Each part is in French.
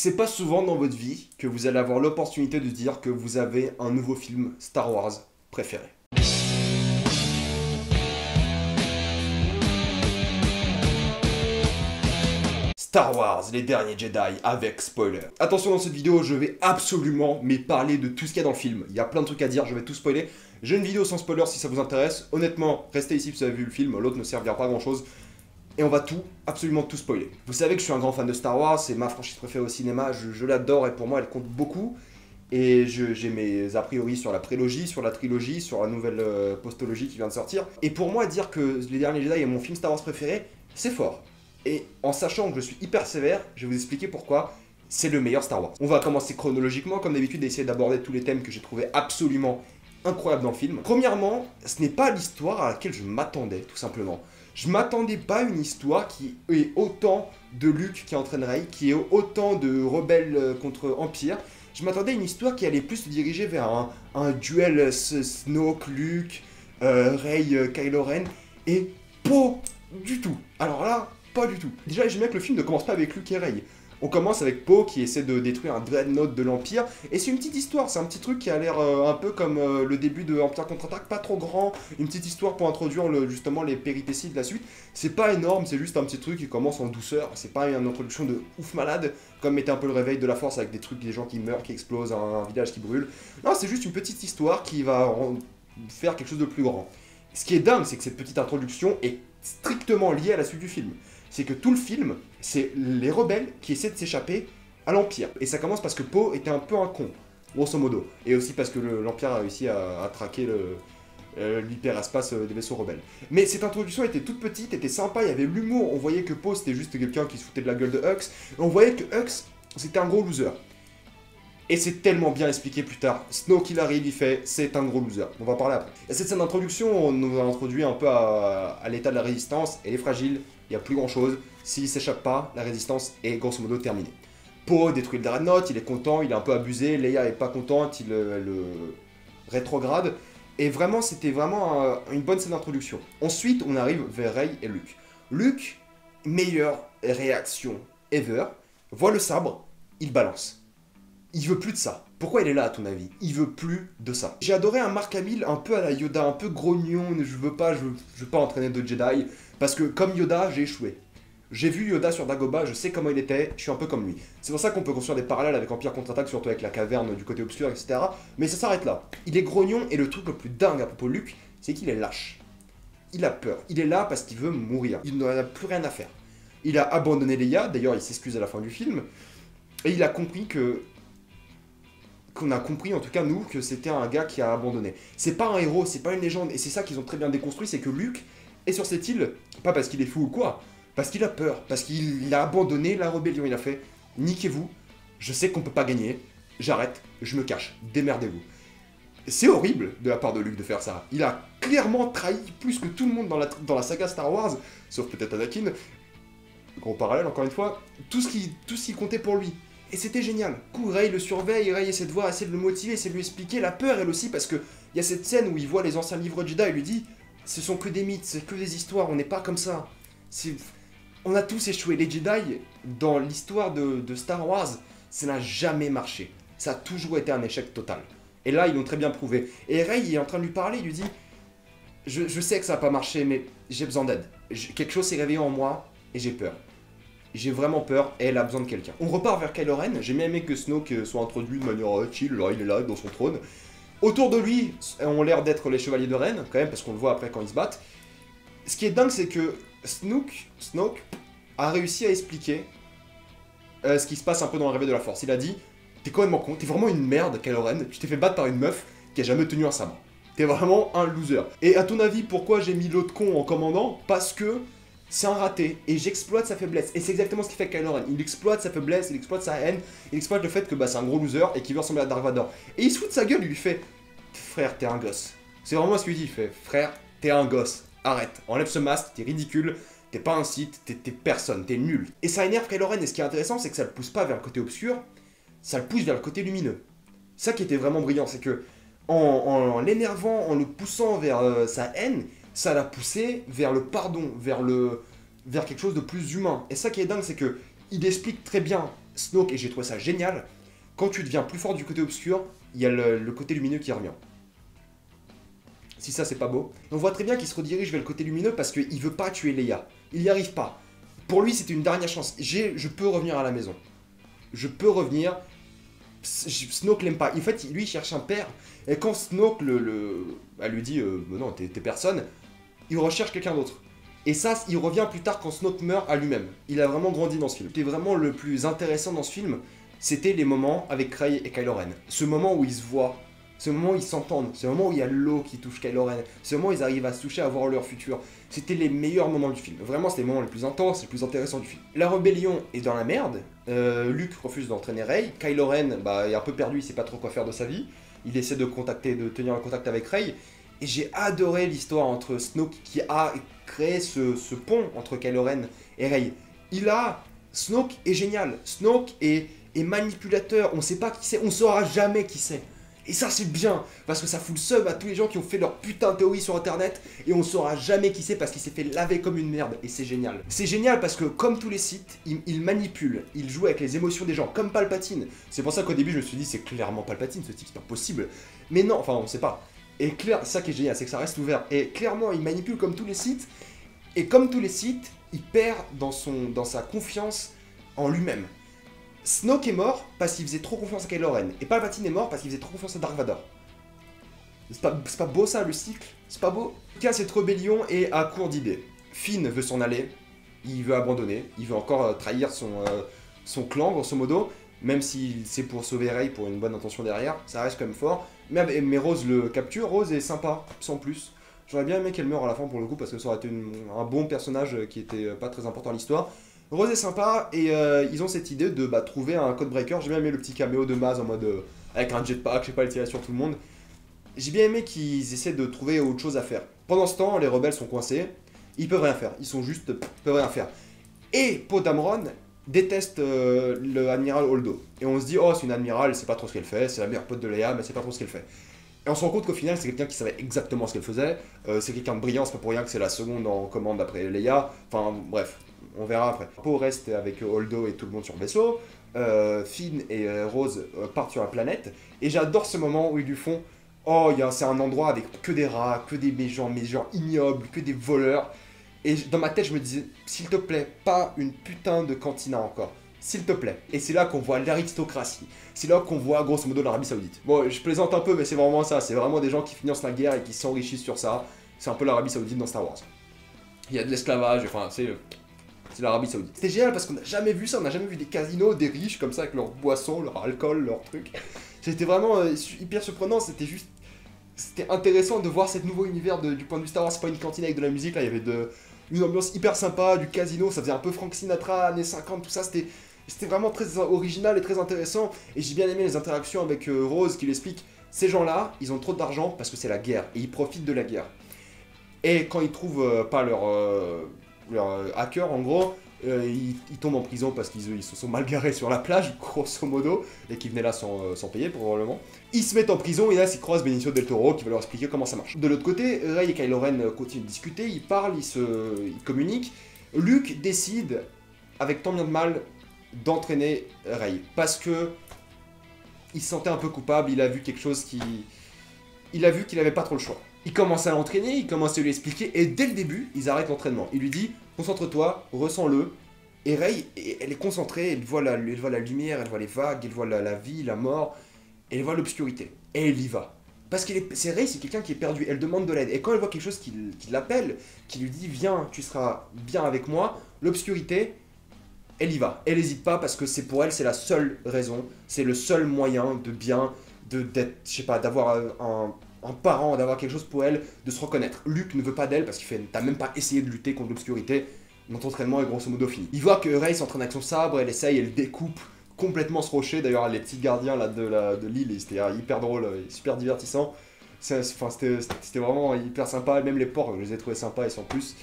C'est pas souvent dans votre vie que vous allez avoir l'opportunité de dire que vous avez un nouveau film Star Wars préféré. Star Wars, les derniers Jedi, avec spoiler. Attention, dans cette vidéo, je vais absolument parler de tout ce qu'il y a dans le film. Il y a plein de trucs à dire, je vais tout spoiler. J'ai une vidéo sans spoiler si ça vous intéresse. Honnêtement, restez ici si vous avez vu le film, l'autre ne servira pas à grand chose. Et on va tout, absolument tout spoiler. Vous savez que je suis un grand fan de Star Wars, c'est ma franchise préférée au cinéma, je l'adore et pour moi elle compte beaucoup. Et j'ai mes a priori sur la prélogie, sur la trilogie, sur la nouvelle postologie qui vient de sortir. Et pour moi, dire que Les Derniers Jedi est mon film Star Wars préféré, c'est fort. Et en sachant que je suis hyper sévère, je vais vous expliquer pourquoi c'est le meilleur Star Wars. On va commencer chronologiquement, comme d'habitude, essayer d'aborder tous les thèmes que j'ai trouvé absolument incroyables dans le film. Premièrement, ce n'est pas l'histoire à laquelle je m'attendais, tout simplement. Je m'attendais pas à une histoire qui est autant de Luke qui entraîne Rey, qui est autant de rebelles contre Empire. Je m'attendais à une histoire qui allait plus se diriger vers un duel Snoke, Luke, Rey, Kylo Ren, et pas du tout. Alors là, pas du tout. Déjà, j'aime bien que le film ne commence pas avec Luke et Rey. On commence avec Poe qui essaie de détruire un dreadnought de l'Empire. Et c'est une petite histoire, c'est un petit truc qui a l'air un peu comme le début de Empire contre-attaque, pas trop grand. Une petite histoire pour introduire justement les péripéties de la suite. C'est pas énorme, c'est juste un petit truc qui commence en douceur. C'est pas une introduction de ouf malade, comme était un peu le réveil de la force avec des trucs, des gens qui meurent, qui explosent, un village qui brûle. Non, c'est juste une petite histoire qui va faire quelque chose de plus grand. Ce qui est dingue, c'est que cette petite introduction est strictement liée à la suite du film. C'est que tout le film, c'est les rebelles qui essaient de s'échapper à l'Empire. Et ça commence parce que Poe était un peu un con, grosso modo. Et aussi parce que l'Empire a réussi à traquer l'hyperespace des vaisseaux rebelles. Mais cette introduction était toute petite, était sympa, il y avait l'humour. On voyait que Poe, c'était juste quelqu'un qui se foutait de la gueule de Hux. Et on voyait que Hux, c'était un gros loser. Et c'est tellement bien expliqué plus tard. Snoke, il arrive, il fait, c'est un gros loser. On va en parler après. Et cette scène d'introduction, on nous a introduit un peu à l'état de la résistance. Elle est fragile, il n'y a plus grand chose. S'il s'échappe pas, la résistance est grosso modo terminée. Poe détruit le dreadnought, il est content, il est un peu abusé. Leia est pas contente, il le rétrograde. Et vraiment, c'était vraiment une bonne scène d'introduction. Ensuite, on arrive vers Rey et Luke. Luke, meilleure réaction ever, voit le sabre, il balance. Il veut plus de ça. Pourquoi il est là à ton avis? Il veut plus de ça. J'ai adoré un Mark Hamill un peu à la Yoda, un peu grognon, je veux pas entraîner de Jedi, parce que comme Yoda, j'ai échoué. J'ai vu Yoda sur Dagobah, je sais comment il était, je suis un peu comme lui. C'est pour ça qu'on peut construire des parallèles avec Empire contre-attaque, surtout avec la caverne du côté obscur, etc. Mais ça s'arrête là. Il est grognon, et le truc le plus dingue à propos de Luke, c'est qu'il est lâche. Il a peur. Il est là parce qu'il veut mourir. Il n'en a plus rien à faire. Il a abandonné Leia, d'ailleurs il s'excuse à la fin du film, et il a compris qu'on a compris, en tout cas nous, que c'était un gars qui a abandonné. C'est pas un héros, c'est pas une légende, et c'est ça qu'ils ont très bien déconstruit, c'est que Luke est sur cette île, pas parce qu'il est fou ou quoi, parce qu'il a peur, parce qu'il a abandonné la rébellion, il a fait « Niquez-vous, je sais qu'on peut pas gagner, j'arrête, je me cache, démerdez-vous ». C'est horrible de la part de Luke de faire ça. Il a clairement trahi plus que tout le monde dans la saga Star Wars, sauf peut-être Anakin, gros parallèle encore une fois, tout ce qui comptait pour lui. Et c'était génial. Du coup, Rey le surveille, Rey essaie de voir, essaie de le motiver, essaie de lui expliquer la peur, elle aussi, parce que il y a cette scène où il voit les anciens livres Jedi et lui dit « Ce sont que des mythes, c'est que des histoires, on n'est pas comme ça. On a tous échoué. Les Jedi, dans l'histoire de Star Wars, ça n'a jamais marché. Ça a toujours été un échec total. Et là, ils l'ont très bien prouvé. Et Rey il est en train de lui parler, il lui dit « Je sais que ça n'a pas marché, mais j'ai besoin d'aide. Quelque chose s'est réveillé en moi, et j'ai peur. » J'ai vraiment peur et elle a besoin de quelqu'un. On repart vers Kylo Ren. J'ai bien aimé que Snoke soit introduit de manière chill, là il est là dans son trône. Autour de lui, ont l'air d'être les chevaliers de Ren, quand même, parce qu'on le voit après quand ils se battent. Ce qui est dingue, c'est que Snoke a réussi à expliquer ce qui se passe un peu dans le réveil de la Force. Il a dit, t'es complètement con, t'es vraiment une merde, Kylo Ren, tu t'es fait battre par une meuf qui a jamais tenu un sabre. T'es vraiment un loser. Et à ton avis, pourquoi j'ai mis l'autre con en commandant? Parce que c'est un raté, et j'exploite sa faiblesse. Et c'est exactement ce qu'il fait avec Kylo Ren. Il exploite sa faiblesse, il exploite sa haine, il exploite le fait que c'est un gros loser et qu'il veut ressembler à Dark Vador. Et il se fout de sa gueule, il lui fait « Frère, t'es un gosse ». C'est vraiment ce qu'il dit, il fait « Frère, t'es un gosse, arrête, enlève ce masque, t'es ridicule, t'es pas un Sith, t'es personne, t'es nul ». Et ça énerve Kylo Ren, et ce qui est intéressant, c'est que ça le pousse pas vers le côté obscur, ça le pousse vers le côté lumineux. Ça qui était vraiment brillant, c'est que en l'énervant, en le poussant vers sa haine, ça l'a poussé vers le pardon, vers quelque chose de plus humain. Et ça qui est dingue, c'est que il explique très bien Snoke, et j'ai trouvé ça génial, quand tu deviens plus fort du côté obscur, il y a le côté lumineux qui revient. Si ça c'est pas beau. On voit très bien qu'il se redirige vers le côté lumineux parce qu'il veut pas tuer Leia. Il n'y arrive pas. Pour lui c'était une dernière chance. Je peux revenir à la maison. Je peux revenir. Snoke l'aime pas. En fait, lui il cherche un père. Et quand Snoke elle lui dit non, t'es personne, il recherche quelqu'un d'autre. Et ça, il revient plus tard quand Snoke meurt à lui-même. Il a vraiment grandi dans ce film. Ce qui est vraiment le plus intéressant dans ce film, c'était les moments avec Rey et Kylo Ren. Ce moment où ils se voient. Ce moment où ils s'entendent, ce moment où il y a l'eau qui touche Kylo Ren, ce moment où ils arrivent à se toucher, à voir leur futur. C'était les meilleurs moments du film. Vraiment, c'était les moments les plus intenses, les plus intéressants du film. La rébellion est dans la merde. Luke refuse d'entraîner Rey. Kylo Ren est un peu perdu, il sait pas trop quoi faire de sa vie. Il essaie de tenir un contact avec Rey. Et j'ai adoré l'histoire entre Snoke qui a créé ce pont entre Kylo Ren et Rey. Snoke est génial. Snoke est manipulateur. On sait pas qui c'est, on saura jamais qui c'est. Et ça c'est bien, parce que ça fout le seum à tous les gens qui ont fait leur putain de théorie sur internet et on saura jamais qui c'est parce qu'il s'est fait laver comme une merde et c'est génial. C'est génial parce que comme tous les sites, il manipule, il joue avec les émotions des gens, comme Palpatine. C'est pour ça qu'au début je me suis dit c'est clairement Palpatine, ce type c'est pas possible. Mais non, enfin on sait pas. Et ça qui est génial, c'est que ça reste ouvert. Et clairement il manipule comme tous les sites, et comme tous les sites, il perd dans sa confiance en lui-même. Snoke est mort parce qu'il faisait trop confiance à Kylo Ren. Et Palpatine est mort parce qu'il faisait trop confiance à Dark Vador. C'est pas beau ça, le cycle? C'est pas beau? En tout cas, cette rébellion est à court d'idées. Finn veut s'en aller. Il veut abandonner. Il veut encore trahir son clan, grosso modo. Même si c'est pour sauver Rey, pour une bonne intention derrière. Ça reste quand même fort. Mais Rose le capture. Rose est sympa, sans plus. J'aurais bien aimé qu'elle meure à la fin pour le coup, parce que ça aurait été un bon personnage qui était pas très important dans l'histoire. Rose est sympa et ils ont cette idée de trouver un codebreaker. J'ai bien aimé le petit caméo de Maz en mode avec un jetpack, je sais pas, il tirait sur tout le monde. J'ai bien aimé qu'ils essaient de trouver autre chose à faire. Pendant ce temps, les rebelles sont coincés, ils peuvent rien faire, ils peuvent rien faire. Et Poe Dameron déteste le amiral Holdo. Et on se dit, oh c'est une admirale, c'est pas trop ce qu'elle fait, c'est la meilleure pote de Leia, mais c'est pas trop ce qu'elle fait. Et on se rend compte qu'au final, c'est quelqu'un qui savait exactement ce qu'elle faisait, c'est quelqu'un de brillant, c'est pas pour rien que c'est la seconde en commande après Leia, enfin bref. On verra après. Poe reste avec Holdo et tout le monde sur le vaisseau. Finn et Rose partent sur la planète. Et j'adore ce moment où ils lui font oh, c'est un endroit avec que des rats, que des méchants ignobles, que des voleurs. Et dans ma tête, je me disais s'il te plaît, pas une putain de cantina encore. S'il te plaît. Et c'est là qu'on voit l'aristocratie. C'est là qu'on voit grosso modo l'Arabie Saoudite. Bon, je plaisante un peu, mais c'est vraiment ça. C'est vraiment des gens qui financent la guerre et qui s'enrichissent sur ça. C'est un peu l'Arabie Saoudite dans Star Wars. Il y a de l'esclavage, enfin, c'est l'Arabie Saoudite. C'était génial parce qu'on n'a jamais vu ça, on n'a jamais vu des casinos, des riches comme ça avec leurs boissons, leur alcool, leurs trucs. C'était vraiment hyper surprenant, c'était intéressant de voir ce nouveau univers du point de vue Star Wars. C'est pas une cantine avec de la musique, là il y avait une ambiance hyper sympa, du casino, ça faisait un peu Frank Sinatra, années 50, tout ça, c'était vraiment très original et très intéressant. Et j'ai bien aimé les interactions avec Rose qui lui explique, ces gens-là, ils ont trop d'argent parce que c'est la guerre, et ils profitent de la guerre. Et quand ils trouvent pas leur hacker en gros, ils tombent en prison parce qu'ils se sont mal garés sur la plage, grosso modo, et qu'ils venaient là sans payer probablement. Ils se mettent en prison et là ils croisent Benicio del Toro qui va leur expliquer comment ça marche. De l'autre côté, Rey et Kylo Ren continuent de discuter, ils parlent, ils communiquent. Luke décide, avec tant bien de mal, d'entraîner Rey parce que il se sentait un peu coupable, il a vu quelque chose il a vu qu'il avait pas trop le choix. Il commence à l'entraîner, il commence à lui expliquer, et dès le début, ils arrêtent l'entraînement. Il lui dit, concentre-toi, ressens-le. Et Rey, elle est concentrée, elle voit la lumière, elle voit les vagues, elle voit la vie, la mort, et elle voit l'obscurité. Et elle y va. Parce que Rey, c'est quelqu'un qui est perdu, elle demande de l'aide. Et quand elle voit quelque chose qui l'appelle, qui lui dit, viens, tu seras bien avec moi, l'obscurité, elle y va. Elle n'hésite pas parce que c'est pour elle, c'est la seule raison, c'est le seul moyen de bien, d'être, je sais pas, d'avoir un parent, d'avoir quelque chose pour elle, de se reconnaître. Luke ne veut pas d'elle parce qu'il fait t'as même pas essayé de lutter contre l'obscurité, notre entraînement est grosso modo fini. Il voit que Rey s'entraîne avec son sabre, elle essaye, elle découpe complètement ce rocher, d'ailleurs les petits gardiens là, de l'île, c'était hyper drôle, super divertissant. C'était vraiment hyper sympa, même les porcs, je les ai trouvés sympas et sans plus.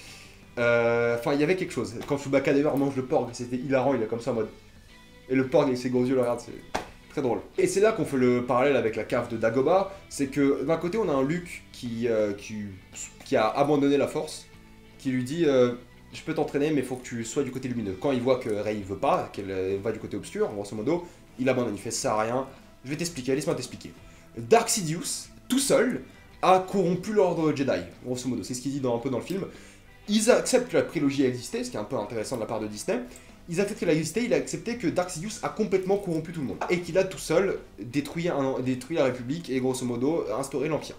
Enfin, il y avait quelque chose. Quand Chewbacca d'ailleurs mange le porc, c'était hilarant, il est comme ça en mode... Et le porc avec ses gros yeux, le regarde, c'est... très drôle. Et c'est là qu'on fait le parallèle avec la cave de Dagobah, c'est que d'un côté on a un Luke qui a abandonné la force, qui lui dit je peux t'entraîner, mais il faut que tu sois du côté lumineux. Quand il voit que Rey veut pas, qu'elle va du côté obscur, grosso modo, il abandonne, il fait ça à rien. Je vais t'expliquer, laisse-moi t'expliquer. Dark Sidious, tout seul, a corrompu l'ordre Jedi, grosso modo. C'est ce qu'il dit un peu dans le film. Ils acceptent que la prélogie a existé, ce qui est un peu intéressant de la part de Disney. Ils acceptent qu'elle a existé, il a accepté que Dark Sidious a complètement corrompu tout le monde. Et qu'il a tout seul détruit la République et grosso modo instauré l'Empire.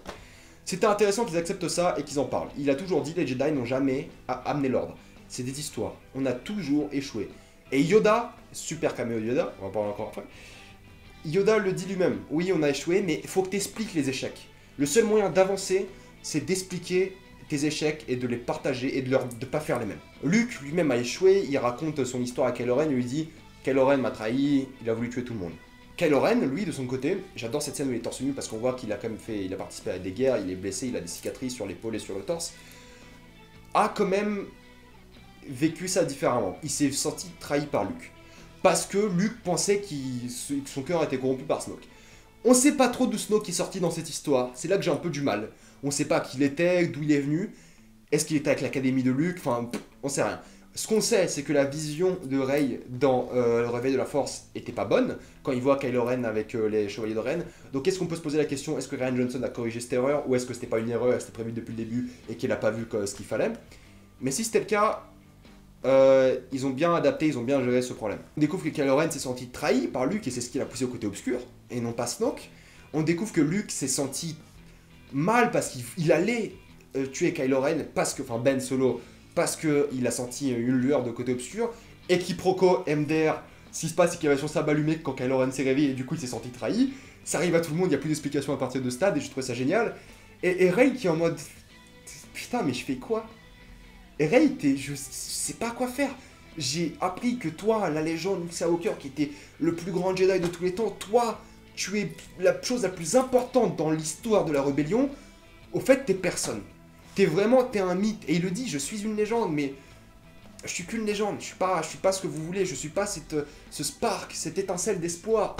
C'était intéressant qu'ils acceptent ça et qu'ils en parlent. Il a toujours dit les Jedi n'ont jamais amené l'ordre. C'est des histoires. On a toujours échoué. Et Yoda, super caméo de Yoda, on va en parler encore après. Yoda le dit lui-même. Oui, on a échoué, mais il faut que tu expliques les échecs. Le seul moyen d'avancer, c'est d'expliquer tes échecs et de les partager et de ne pas faire les mêmes. Luke lui-même a échoué, il raconte son histoire à Kylo Ren, il lui dit « Kylo Ren m'a trahi, il a voulu tuer tout le monde ». Kylo Ren, lui, de son côté, j'adore cette scène où il est torse nu parce qu'on voit qu'il a quand même il a participé à des guerres, il est blessé, il a des cicatrices sur l'épaule et sur le torse, a quand même vécu ça différemment. Il s'est senti trahi par Luke. Parce que Luke pensait que son cœur était corrompu par Snoke. On sait pas trop d'où Snoke est sorti dans cette histoire, c'est là que j'ai un peu du mal. On sait pas qui il était, d'où il est venu, est-ce qu'il était avec l'académie de Luke, enfin, on sait rien. Ce qu'on sait, c'est que la vision de Rey dans le réveil de la Force était pas bonne, quand il voit Kylo Ren avec les Chevaliers de Ren. Donc est-ce qu'on peut se poser la question, est-ce que Rian Johnson a corrigé cette erreur, ou est-ce que c'était pas une erreur, elle s'était prévue depuis le début, et qu'il a pas vu ce qu'il fallait? Mais si c'était le cas, ils ont bien adapté, ils ont bien géré ce problème. On découvre que Kylo Ren s'est senti trahi par Luke, et c'est ce qui l'a poussé au côté obscur, et non pas Snoke. On découvre que Luke s'est senti mal parce qu'il allait tuer Kylo Ren, enfin Ben Solo, parce qu'il a senti une lueur de côté obscur, et quiproquo MDR, ce qui se passe c'est qu'il avait son sabre allumé quand Kylo Ren s'est réveillé, et du coup il s'est senti trahi. Ça arrive à tout le monde, il n'y a plus d'explication à partir de ce stade, et je trouve ça génial. Et Rey qui est en mode, putain mais je fais quoi? Et Rey, je sais pas quoi faire. J'ai appris que toi, la légende Luke Skywalker, qui était le plus grand Jedi de tous les temps, toi, tu es la chose la plus importante dans l'histoire de la rébellion. Au fait, t'es personne. T'es un mythe. Et il le dit, je suis une légende, mais je suis qu'une légende. Je suis pas ce que vous voulez. Je suis pas ce spark, cette étincelle d'espoir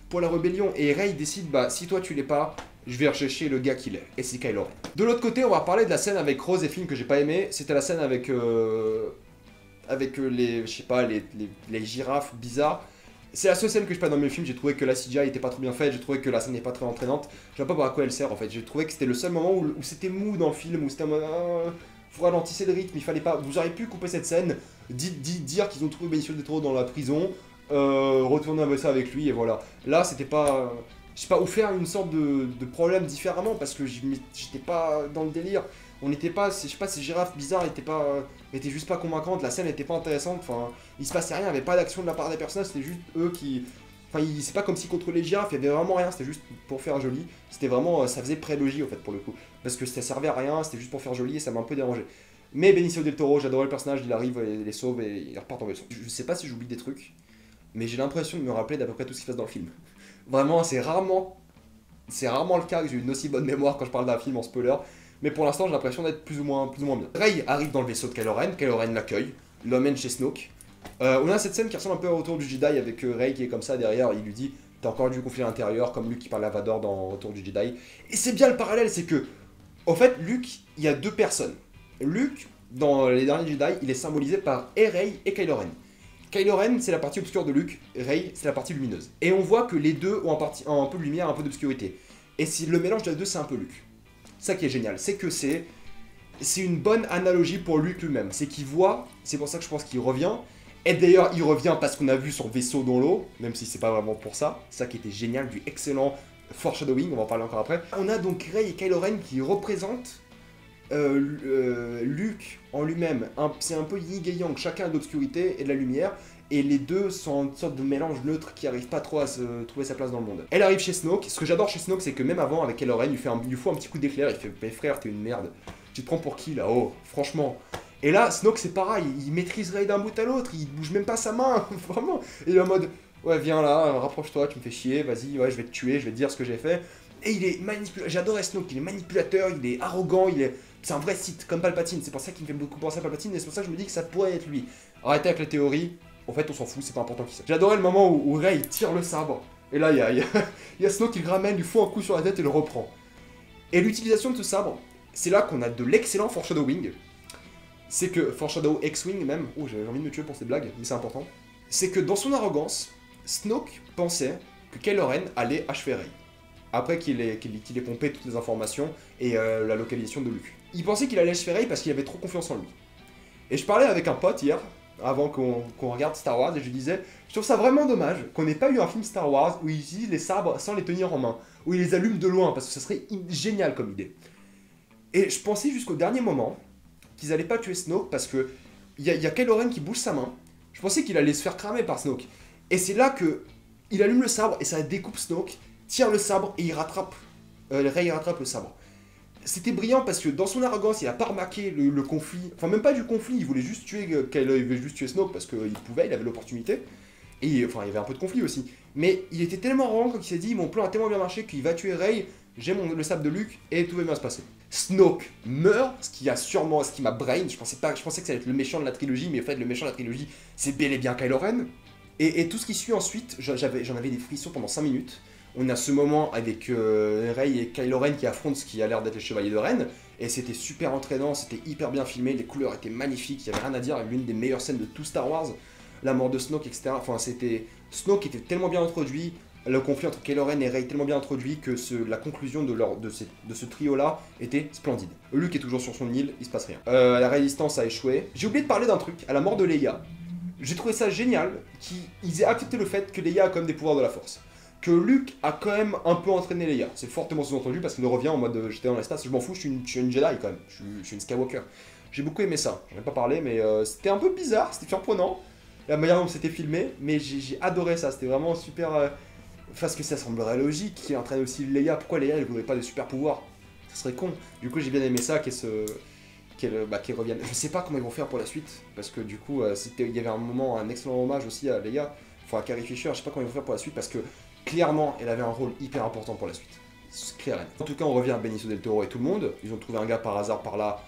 pour la rébellion. Et Rey décide, bah, si toi tu l'es pas, je vais rechercher le gars qu'il est. Et c'est Kylo Ren. De l'autre côté, on va parler de la scène avec Rose et Finn que j'ai pas aimé. C'était la scène avec les, je sais pas, les girafes bizarres. C'est la seule scène que je pas dans mes films, j'ai trouvé que la CGI était pas trop bien faite, j'ai trouvé que la scène n'est pas très entraînante. Je sais pas à quoi elle sert en fait, j'ai trouvé que c'était le seul moment où c'était mou dans le film, où c'était vous ralentissez le rythme, il fallait pas. Vous auriez pu couper cette scène, dire qu'ils ont trouvé Benicio del Toro dans la prison, retourner avec ça avec lui et voilà. Là c'était pas. Je sais pas, ou faire une sorte de problème différemment parce que j'étais pas dans le délire. On n'était pas, je sais pas, ces girafes bizarres étaient juste pas convaincantes, la scène était pas intéressante, enfin, il se passait rien, il y avait pas d'action de la part des personnages, c'était juste eux qui... Enfin, c'est pas comme s'ils contrôlaient les girafes, il y avait vraiment rien, c'était juste pour faire joli. C'était vraiment, ça faisait prélogie, en fait, pour le coup. Parce que ça servait à rien, c'était juste pour faire joli et ça m'a un peu dérangé. Mais Benicio del Toro, j'adorais le personnage, il arrive, il les sauve et il repart en vaisseau. Je sais pas si j'oublie des trucs, mais j'ai l'impression de me rappeler d'à peu près tout ce qui se passe dans le film. Vraiment, c'est rarement le cas que j'ai une aussi bonne mémoire quand je parle d'un film en spoiler. Mais pour l'instant, j'ai l'impression d'être plus ou moins bien. Rey arrive dans le vaisseau de Kylo Ren l'accueille, l'emmène chez Snoke. On a cette scène qui ressemble un peu au Retour du Jedi avec Rey qui est comme ça derrière, il lui dit « T'as encore du conflit à l'intérieur » comme Luke qui parle à Vador dans Retour du Jedi. Et c'est bien le parallèle, c'est que, en fait, Luke, il y a deux personnes. Luke, dans les derniers Jedi, il est symbolisé par Rey et Kylo Ren. Kylo Ren, c'est la partie obscure de Luke, Rey, c'est la partie lumineuse. Et on voit que les deux ont un peu de lumière, un peu d'obscurité. Et si le mélange des deux, c'est un peu Luke. Ça qui est génial, c'est que c'est une bonne analogie pour Luke lui-même. C'est qu'il voit, c'est pour ça que je pense qu'il revient. Et d'ailleurs, il revient parce qu'on a vu son vaisseau dans l'eau, même si c'est pas vraiment pour ça. Ça qui était génial, du excellent foreshadowing, on va en parler encore après. On a donc Rey et Kylo Ren qui représentent Luke en lui-même. C'est un peu yin et yang, chacun a de l'obscurité et de la lumière. Et les deux sont une sorte de mélange neutre qui arrive pas trop à se trouver sa place dans le monde. Elle arrive chez Snoke. Ce que j'adore chez Snoke, c'est que même avant, avec Kylo Ren, il lui faut un petit coup d'éclair. Il fait « Mais frère, t'es une merde. Tu te prends pour qui là? Oh, franchement. » Et là, Snoke, c'est pareil. Il maîtrise Rey d'un bout à l'autre. Il bouge même pas sa main. Vraiment. Et il est en mode « Ouais, viens là, rapproche-toi, tu me fais chier. Vas-y, ouais, je vais te tuer, je vais te dire ce que j'ai fait. » Et il est manipulateur. J'adore Snoke. Il est manipulateur, il est arrogant, c'est un vrai Sith, comme Palpatine. C'est pour ça qu'il me fait beaucoup penser à Palpatine. Et c'est pour ça que je me dis que ça pourrait être lui. Arrêtez avec la théorie. En fait, on s'en fout, c'est pas important qui c'est. J'adorais le moment où Rey tire le sabre. Et là, il y a Snoke qui le ramène, lui fout un coup sur la tête et le reprend. Et l'utilisation de ce sabre, c'est là qu'on a de l'excellent foreshadowing. c'est que, Foreshadow X-Wing même, oh j'ai envie de me tuer pour ces blagues, mais c'est important, c'est que dans son arrogance, Snoke pensait que Kylo Ren allait achever Rey, après qu'il ait pompé toutes les informations et la localisation de Luke. Il pensait qu'il allait achever Rey parce qu'il avait trop confiance en lui. Et je parlais avec un pote hier, avant qu'on regarde Star Wars, et je lui disais, je trouve ça vraiment dommage qu'on n'ait pas eu un film Star Wars où ils utilisent les sabres sans les tenir en main, où ils les allument de loin, parce que ça serait génial comme idée. Et je pensais jusqu'au dernier moment qu'ils allaient pas tuer Snoke, parce que il y a Kylo Ren qui bouge sa main, je pensais qu'il allait se faire cramer par Snoke. Et c'est là que il allume le sabre, et ça découpe Snoke, tire le sabre, et il rattrape, Rey rattrape le sabre. C'était brillant parce que dans son arrogance, il a pas remarqué le conflit, enfin même pas du conflit, il voulait juste tuer Kylo, il voulait juste tuer Snoke parce qu'il pouvait, il avait l'opportunité. Et enfin, il y avait un peu de conflit aussi. Mais il était tellement arrogant quand il s'est dit, mon plan a tellement bien marché qu'il va tuer Rey, j'ai le sabre de Luke et tout va bien se passer. Snoke meurt, ce qui m'a brain, je pensais que ça allait être le méchant de la trilogie, mais en fait le méchant de la trilogie, c'est bel et bien Kylo Ren. Et tout ce qui suit ensuite, j'en avais des frissons pendant 5 minutes. On a ce moment avec Rey et Kylo Ren qui affrontent ce qui a l'air d'être les Chevaliers de Ren, et c'était super entraînant, c'était hyper bien filmé, les couleurs étaient magnifiques, il n'y avait rien à dire, l'une des meilleures scènes de tout Star Wars, la mort de Snoke, etc. Enfin, Snoke était tellement bien introduit, le conflit entre Kylo Ren et Rey tellement bien introduit que la conclusion de ce trio-là était splendide. Luke est toujours sur son île, il se passe rien. La résistance a échoué. J'ai oublié de parler d'un truc, à la mort de Leia. J'ai trouvé ça génial qu'ils aient accepté le fait que Leia a quand même des pouvoirs de la force. Que Luke a quand même un peu entraîné Leia. C'est fortement sous-entendu parce qu'il revient en mode j'étais dans l'espace, je m'en fous, je suis une Jedi quand même, je suis une Skywalker. J'ai beaucoup aimé ça, j'en ai pas parlé, mais c'était un peu bizarre, c'était surprenant, la manière dont c'était filmé, mais j'ai adoré ça, c'était vraiment super... parce que ça semblerait logique qu'il entraîne aussi Leia, pourquoi Leia elle voudrait pas de super pouvoirs? Ça serait con. Du coup j'ai bien aimé ça, qu'elle revienne. Je sais pas comment ils vont faire pour la suite, parce que du coup il y avait un moment, un excellent hommage aussi à Leia, enfin à Carrie Fisher, je sais pas comment ils vont faire pour la suite, parce que clairement, elle avait un rôle hyper important pour la suite. C'est clair. En tout cas, on revient à Benicio del Toro et tout le monde. Ils ont trouvé un gars par hasard par là.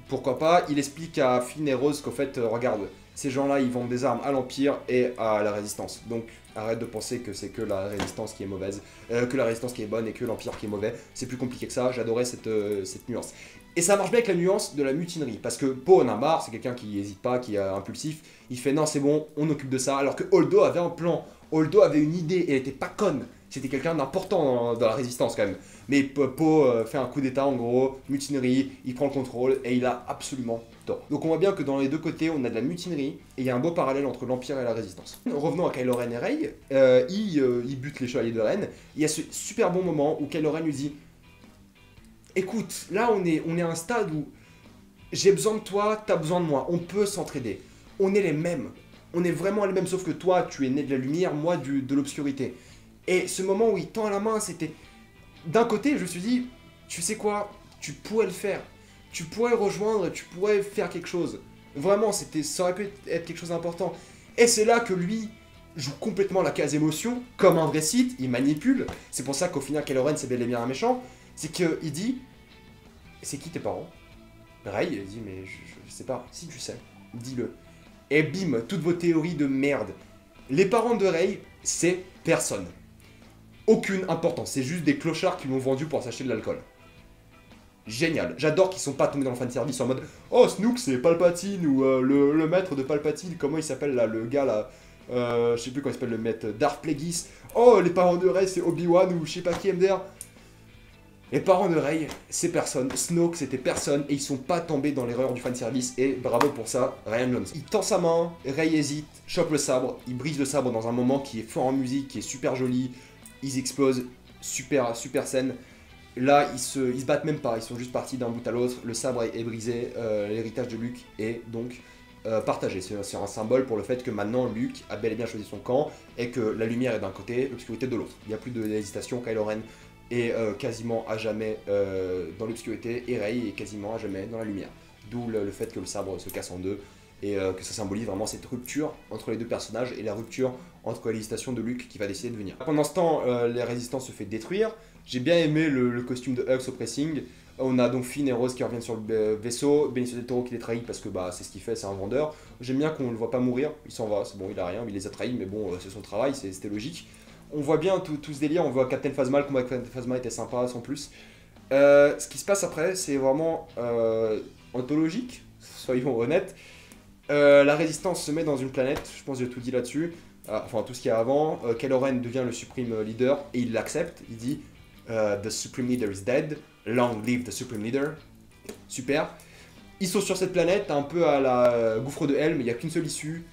Pourquoi pas? Il explique à Finn et Rose qu'en fait, regarde, ces gens-là, ils vendent des armes à l'Empire et à la Résistance. Donc, arrête de penser que c'est que la Résistance qui est mauvaise, que la Résistance qui est bonne et que l'Empire qui est mauvais. C'est plus compliqué que ça. J'adorais cette nuance. Et ça marche bien avec la nuance de la mutinerie. Parce que Poe en a marre, c'est quelqu'un qui n'hésite pas, qui est impulsif. Il fait non, c'est bon, on occupe de ça. Alors que Holdo avait un plan. Holdo avait une idée et elle était pas conne. C'était quelqu'un d'important dans la résistance quand même. Mais Poe fait un coup d'état en gros, mutinerie, il prend le contrôle et il a absolument tort. Donc on voit bien que dans les deux côtés on a de la mutinerie et il y a un beau parallèle entre l'Empire et la résistance. Revenons à Kylo Ren et Rey, il bute les Chevaliers de Ren. Il y a ce super bon moment où Kylo Ren lui dit écoute, là on est à un stade où j'ai besoin de toi, t'as besoin de moi, on peut s'entraider. On est les mêmes. On est vraiment les mêmes, sauf que toi, tu es né de la lumière, moi de l'obscurité. Et ce moment où il tend la main, c'était... D'un côté, je me suis dit, tu sais quoi, tu pourrais le faire. Tu pourrais rejoindre, tu pourrais faire quelque chose. Vraiment, ça aurait pu être quelque chose d'important. Et c'est là que lui joue complètement la case émotion, comme un vrai Sith, il manipule. C'est pour ça qu'au final, Kylo Ren, c'est bel et bien un méchant. C'est qu'il dit, c'est qui tes parents? Rey, il dit, mais je sais pas. Si tu sais, dis-le. Et bim, toutes vos théories de merde. Les parents de Rey, c'est personne. Aucune importance, c'est juste des clochards qui l'ont vendu pour s'acheter de l'alcool. Génial. J'adore qu'ils sont pas tombés dans le fanservice en mode oh Snoke c'est Palpatine ou le maître de Palpatine, comment il s'appelle là, le gars là, je sais plus comment il s'appelle le maître, Darth Plagueis. Oh les parents de Rey c'est Obi-Wan ou je sais pas qui MDR. Les parents de Rey, c'est personne. Snoke, c'était personne. Et ils sont pas tombés dans l'erreur du fanservice. Et bravo pour ça, Rian Johnson. Il tend sa main, Rey hésite, chope le sabre. Il brise le sabre dans un moment qui est fort en musique, qui est super joli. Ils explosent, super scène. Là, ils se battent même pas. Ils sont juste partis d'un bout à l'autre. Le sabre est brisé. L'héritage de Luke est donc partagé. C'est un symbole pour le fait que maintenant, Luke a bel et bien choisi son camp. Et que la lumière est d'un côté, l'obscurité de l'autre. Il n'y a plus d'hésitation. Kylo Ren est quasiment à jamais dans l'obscurité et Rey est quasiment à jamais dans la lumière. D'où le fait que le sabre se casse en deux et que ça symbolise vraiment cette rupture entre les deux personnages et la rupture entre l'hésitation de Luke qui va décider de venir. Pendant ce temps, la résistance se fait détruire. J'ai bien aimé le costume de Hux au pressing. On a donc Finn et Rose qui reviennent sur le vaisseau, Benicio del Toro qui les trahit parce que c'est ce qu'il fait, c'est un vendeur. J'aime bien qu'on ne le voit pas mourir, il s'en va, c'est bon, il a rien, il les a trahis, mais bon, c'est son travail, c'était logique. On voit bien tout ce délire, on voit Captain Phasma, le combat avec Captain Phasma était sympa sans plus. Ce qui se passe après, c'est vraiment anthologique, soyons honnêtes. La résistance se met dans une planète, je pense que j'ai tout dit là-dessus. Enfin, tout ce qu'il y a avant. Kylo Ren devient le supreme leader et il l'accepte. Il dit The supreme leader is dead. Long live the supreme leader. Super. Ils sont sur cette planète, un peu à la gouffre de Helm, il n'y a qu'une seule issue.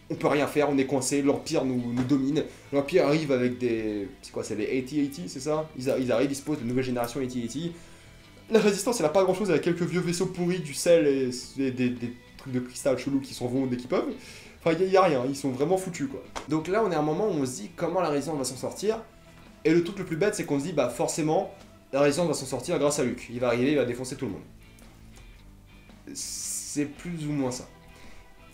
On peut rien faire, on est coincé, l'Empire nous domine. L'Empire arrive avec des... C'est quoi, c'est les AT-AT, c'est ça ils arrivent, ils se posent de nouvelle génération AT-AT. La résistance, elle a pas grand chose, elle a quelques vieux vaisseaux pourris, du sel et des trucs de cristal chelou qui s'en vont dès qu'ils peuvent. Enfin, il y a rien, ils sont vraiment foutus, quoi. Donc là, on est à un moment où on se dit comment la résistance va s'en sortir. Et le truc le plus bête, c'est qu'on se dit, bah forcément, la résistance va s'en sortir grâce à Luke. Il va arriver, il va défoncer tout le monde. C'est plus ou moins ça.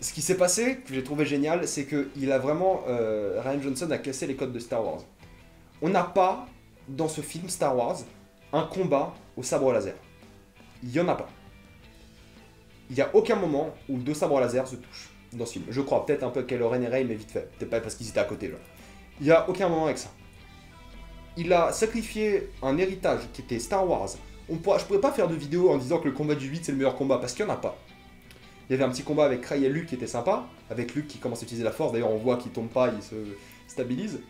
Ce qui s'est passé, que j'ai trouvé génial, c'est que il a vraiment... Rian Johnson a cassé les codes de Star Wars. On n'a pas, dans ce film Star Wars, un combat au sabre laser. Il n'y en a pas. Il n'y a aucun moment où deux sabres laser se touchent dans ce film. Je crois, peut-être un peu Kylo Ren et Rey, mais vite fait. Peut-être pas parce qu'ils étaient à côté, là. Il n'y a aucun moment avec ça. Il a sacrifié un héritage qui était Star Wars. Je pourrais pas faire de vidéo en disant que le combat du 8 c'est le meilleur combat, parce qu'il n'y en a pas. Il y avait un petit combat avec Rey et Luke qui était sympa, avec Luke qui commence à utiliser la force, d'ailleurs on voit qu'il tombe pas, il se stabilise.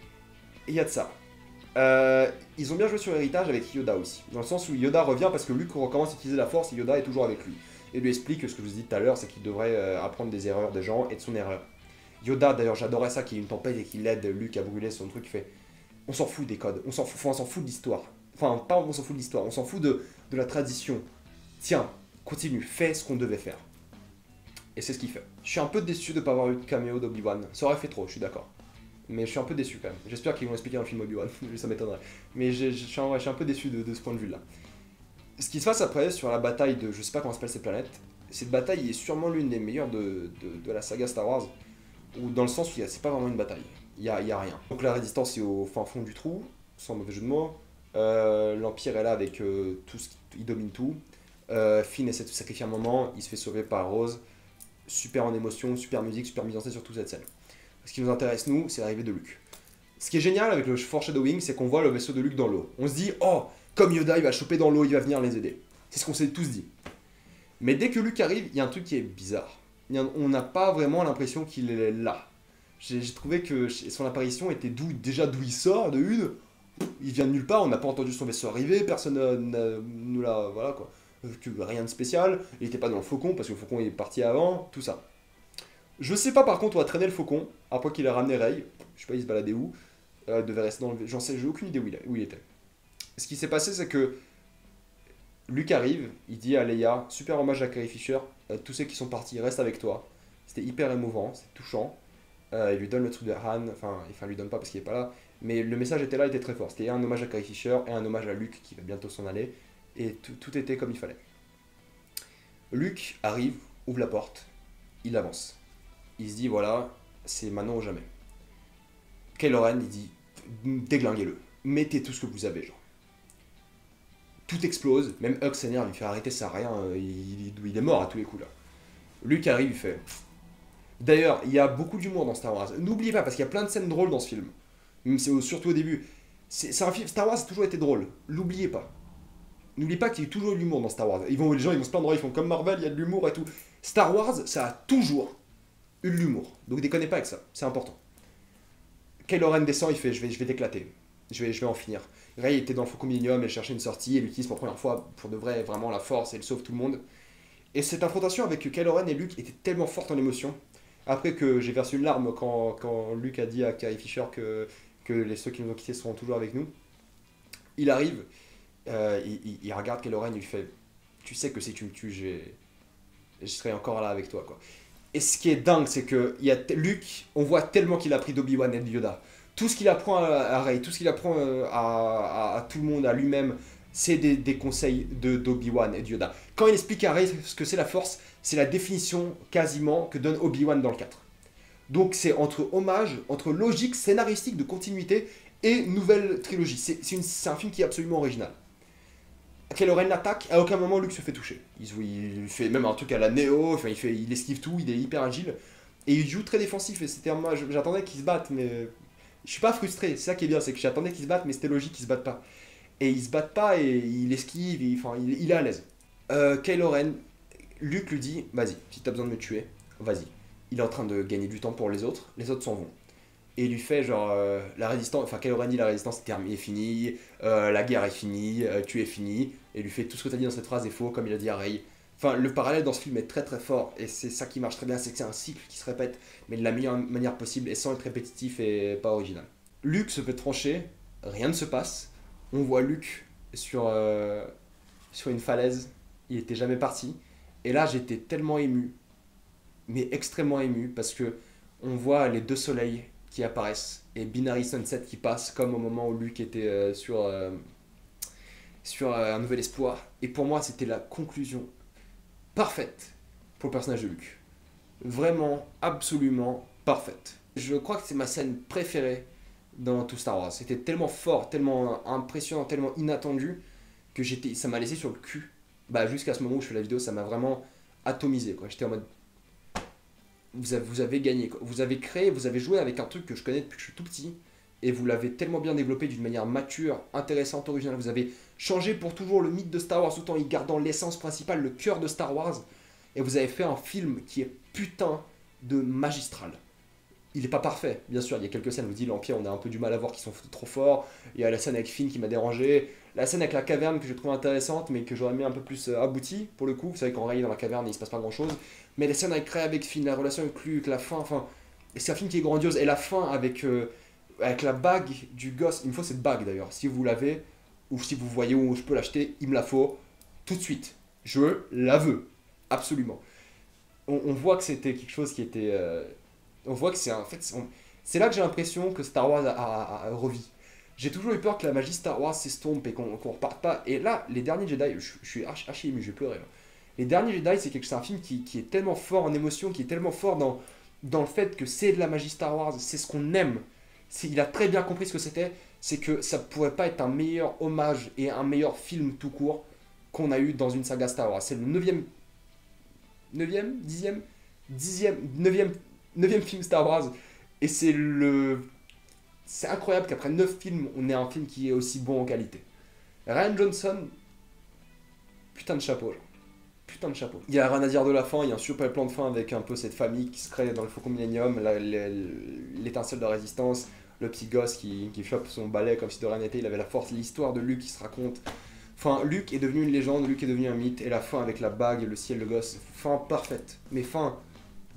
Et il y a de ça. Ils ont bien joué sur l'héritage avec Yoda aussi, dans le sens où Yoda revient parce que Luke recommence à utiliser la force et Yoda est toujours avec lui. Et lui explique que ce que je vous ai dit tout à l'heure, c'est qu'il devrait apprendre des erreurs des gens et de son erreur. Yoda, d'ailleurs j'adorais ça, qu'il y ait une tempête et qu'il aide Luke à brûler son truc, il fait... On s'en fout des codes, on s'en fout de l'histoire. Enfin, pas on s'en fout de l'histoire, on s'en fout de la tradition. Tiens, continue, fais ce qu'on devait faire. Et c'est ce qu'il fait. Je suis un peu déçu de ne pas avoir eu de caméo d'Obi-Wan. Ça aurait fait trop, je suis d'accord. Mais je suis un peu déçu quand même. J'espère qu'ils vont expliquer dans le film Obi-Wan, ça m'étonnerait. Mais je suis un peu déçu de ce point de vue-là. Ce qui se passe après sur la bataille de... Je sais pas comment s'appelle cette planète. Cette bataille est sûrement l'une des meilleures de la saga Star Wars. Ou dans le sens où c'est pas vraiment une bataille. Il y a rien. Donc la résistance est au fin fond du trou, sans mauvais jeu de mots. L'Empire est là avec tout ce qui... Il domine tout. Finn essaie de se sacrifier un moment, il se fait sauver par Rose. Super en émotion, super musique, super mise en scène sur toute cette scène. Ce qui nous intéresse, nous, c'est l'arrivée de Luke. Ce qui est génial avec le foreshadowing, c'est qu'on voit le vaisseau de Luke dans l'eau. On se dit, oh, comme Yoda, il va le choper dans l'eau, il va venir les aider. C'est ce qu'on s'est tous dit. Mais dès que Luke arrive, il y a un truc qui est bizarre. On n'a pas vraiment l'impression qu'il est là. J'ai trouvé que son apparition était déjà d'où il sort, de une. Il vient de nulle part, on n'a pas entendu son vaisseau arriver, personne nous l'a... Voilà quoi. Rien de spécial, il n'était pas dans le faucon parce que le faucon est parti avant, tout ça. Je sais pas par contre où a traîné le faucon, après qu'il a ramené Rey, je sais pas il se baladait où, devait rester dans le... J'en sais, j'ai aucune idée où il était. Ce qui s'est passé c'est que Luke arrive, il dit à Leia, super hommage à Carrie Fisher, tous ceux qui sont partis restent avec toi. C'était hyper émouvant, c'est touchant. Il lui donne le truc de Han, enfin il lui donne pas parce qu'il est pas là, mais le message était là, il était très fort. C'était un hommage à Carrie Fisher et un hommage à Luke qui va bientôt s'en aller. Et tout était comme il fallait. Luke arrive, ouvre la porte, il avance. Il se dit voilà, c'est maintenant ou jamais. Kylo Ren, il dit déglinguez-le, mettez tout ce que vous avez, genre. Tout explose, même Hux s'énerve, il fait arrêter ça, rien, il est mort à tous les coups là. Luke arrive, il fait. D'ailleurs, il y a beaucoup d'humour dans Star Wars. N'oubliez pas, parce qu'il y a plein de scènes drôles dans ce film. Même surtout au début. C'est un film, Star Wars a toujours été drôle. N'oubliez pas. N'oubliez pas qu'il y a toujours de l'humour dans Star Wars. Les gens ils vont se plaindre, ils font comme Marvel, il y a de l'humour et tout. Star Wars, ça a toujours eu de l'humour. Donc déconnez pas avec ça, c'est important. Kylo Ren descend, il fait je vais t'éclater. Je vais en finir. Rey était dans le Faucon Millennium, elle cherchait une sortie, elle utilise pour la première fois pour de vrai vraiment la force et elle sauve tout le monde. Et cette confrontation avec Kylo Ren et Luke était tellement forte en émotion. Après que j'ai versé une larme quand Luke a dit à Carrie Fisher que ceux qui nous ont quittés seront toujours avec nous. Il arrive. Il regarde Kylo Ren, il lui fait tu sais que si tu me tues, je serai encore là avec toi quoi. Et ce qui est dingue, c'est que Luke, on voit tellement qu'il a appris d'Obi-Wan et de Yoda. Tout ce qu'il apprend à Rey, tout ce qu'il apprend à tout le monde, à lui-même, c'est des conseils d'Obi-Wan et de Yoda. Quand il explique à Rey ce que c'est la force, c'est la définition quasiment que donne Obi-Wan dans le 4. Donc c'est entre hommage, entre logique scénaristique de continuité et nouvelle trilogie. C'est un film qui est absolument original. Kylo Ren l'attaque, à aucun moment Luke se fait toucher. Il fait même un truc à la Neo, enfin, il esquive tout, il est hyper agile. Et il joue très défensif, et c'était moi, j'attendais qu'ils se battent, mais... Je suis pas frustré, c'est ça qui est bien, c'est que j'attendais qu'ils se battent, mais c'était logique qu'ils se battent pas. Et ils se battent pas, et il esquive, il est à l'aise. Kylo Ren, Luke lui dit, vas-y, si t'as besoin de me tuer, vas-y. Il est en train de gagner du temps pour les autres s'en vont. Et il lui fait genre, la résistance, enfin Kylo Ren dit la résistance est terminée, est finie, la guerre est finie, tu es fini. Et il lui fait tout ce que t'as dit dans cette phrase est faux, comme il a dit à Rey. Enfin, le parallèle dans ce film est très très fort, et c'est ça qui marche très bien, c'est que c'est un cycle qui se répète, mais de la meilleure manière possible, et sans être répétitif et pas original. Luke se fait trancher, rien ne se passe, on voit Luke sur une falaise, il était jamais parti, et là j'étais tellement ému, mais extrêmement ému, parce que on voit les deux soleils qui apparaissent, et Binary Sunset qui passe, comme au moment où Luke était sur Un Nouvel Espoir, et pour moi c'était la conclusion parfaite pour le personnage de Luke. Vraiment, absolument parfaite. Je crois que c'est ma scène préférée dans tout Star Wars. C'était tellement fort, tellement impressionnant, tellement inattendu que ça m'a laissé sur le cul. Bah, jusqu'à ce moment où je fais la vidéo, ça m'a vraiment atomisé, quoi. J'étais en mode, vous avez gagné, quoi. Vous avez créé, vous avez joué avec un truc que je connais depuis que je suis tout petit, et vous l'avez tellement bien développé d'une manière mature, intéressante, originale. Vous avez changé pour toujours le mythe de Star Wars, tout en y gardant l'essence principale, le cœur de Star Wars. Et vous avez fait un film qui est putain de magistral. Il n'est pas parfait, bien sûr, il y a quelques scènes, vous dites l'Empire, on a un peu du mal à voir qui sont trop forts. Il y a la scène avec Finn qui m'a dérangé. La scène avec la caverne que j'ai trouvé intéressante, mais que j'aurais mis un peu plus aboutie, pour le coup. Vous savez, quand Rey est dans la caverne, il se passe pas grand chose. Mais les scènes avec Rey, avec Finn, la relation avec Luke, la fin, enfin. C'est un film qui est grandiose. Et la fin avec la bague du gosse, il me faut cette bague d'ailleurs, si vous l'avez, ou si vous voyez où je peux l'acheter, il me la faut tout de suite. Je la veux, absolument. On voit que c'était quelque chose qui était... on voit que c'est en fait... C'est là que j'ai l'impression que Star Wars a revis. J'ai toujours eu peur que la magie Star Wars s'estompe et qu'on reparte pas. Et là, les derniers Jedi, je suis archi ému, je vais pleurer. Là. Les derniers Jedi, c'est un film qui est tellement fort en émotion, qui est tellement fort dans le fait que c'est de la magie Star Wars, c'est ce qu'on aime. Il a très bien compris ce que c'était, c'est que ça pourrait pas être un meilleur hommage et un meilleur film tout court qu'on a eu dans une saga Star Wars. C'est le 9e, 9e film Star Wars, et c'est incroyable qu'après 9 films, on ait un film qui est aussi bon en qualité. Rian Johnson, putain de chapeau, genre. Putain de chapeau. Il y a rien à dire de la fin, il y a un super plan de fin avec un peu cette famille qui se crée dans le Faucon Millenium, l'étincelle de la résistance, le petit gosse qui chope son balai comme si de rien n'était, il avait la force, l'histoire de Luke qui se raconte. Enfin, Luke est devenu une légende, Luke est devenu un mythe, et la fin avec la bague, le ciel, le gosse, fin parfaite. Mais fin,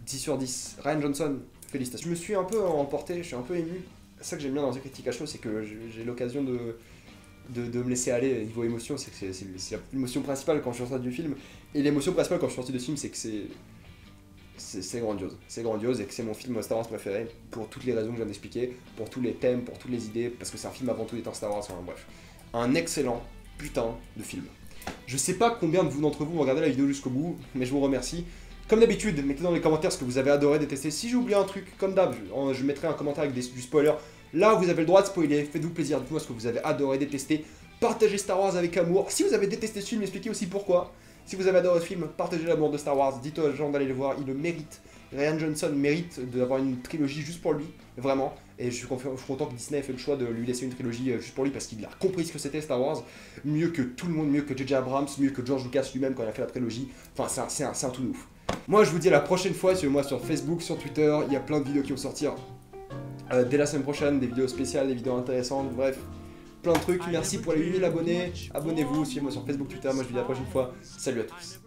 10 sur 10. Rian Johnson, félicitations. Je me suis un peu emporté, je suis un peu ému. C'est ça que j'aime bien dans les critiques à chaud, c'est que j'ai l'occasion de me laisser aller niveau émotion, c'est que c'est l'émotion principale quand je suis sorti du film. Et l'émotion principale quand je suis sorti de ce film, c'est que c'est grandiose. C'est grandiose et que c'est mon film Star Wars préféré pour toutes les raisons que je viens d'expliquer, pour tous les thèmes, pour toutes les idées, parce que c'est un film avant tout étant Star Wars, enfin bref. Un excellent putain de film. Je sais pas combien de vous d'entre vous regardez la vidéo jusqu'au bout, mais je vous remercie. Comme d'habitude, mettez dans les commentaires ce que vous avez adoré, détesté. Si j'ai oublié un truc, comme d'hab, je mettrai un commentaire avec du spoiler. Là, vous avez le droit de spoiler, faites-vous plaisir, dites-moi ce que vous avez adoré, détesté. Partagez Star Wars avec amour. Si vous avez détesté ce film, expliquez aussi pourquoi. Si vous avez adoré ce film, partagez l'amour de Star Wars, dites aux gens d'aller le voir, il le mérite. Rian Johnson mérite d'avoir une trilogie juste pour lui, vraiment. Et je suis content que Disney ait fait le choix de lui laisser une trilogie juste pour lui parce qu'il a compris ce que c'était Star Wars. Mieux que tout le monde, mieux que J.J. Abrams, mieux que George Lucas lui-même quand il a fait la trilogie. Enfin, c'est un truc de ouf. Moi, je vous dis à la prochaine fois, suivez-moi sur Facebook, sur Twitter, il y a plein de vidéos qui vont sortir dès la semaine prochaine, des vidéos spéciales, des vidéos intéressantes, bref, plein de trucs. Merci pour les 8000 abonnés, abonnez-vous, suivez-moi sur Facebook, Twitter, moi je vous dis à la prochaine fois, salut à tous.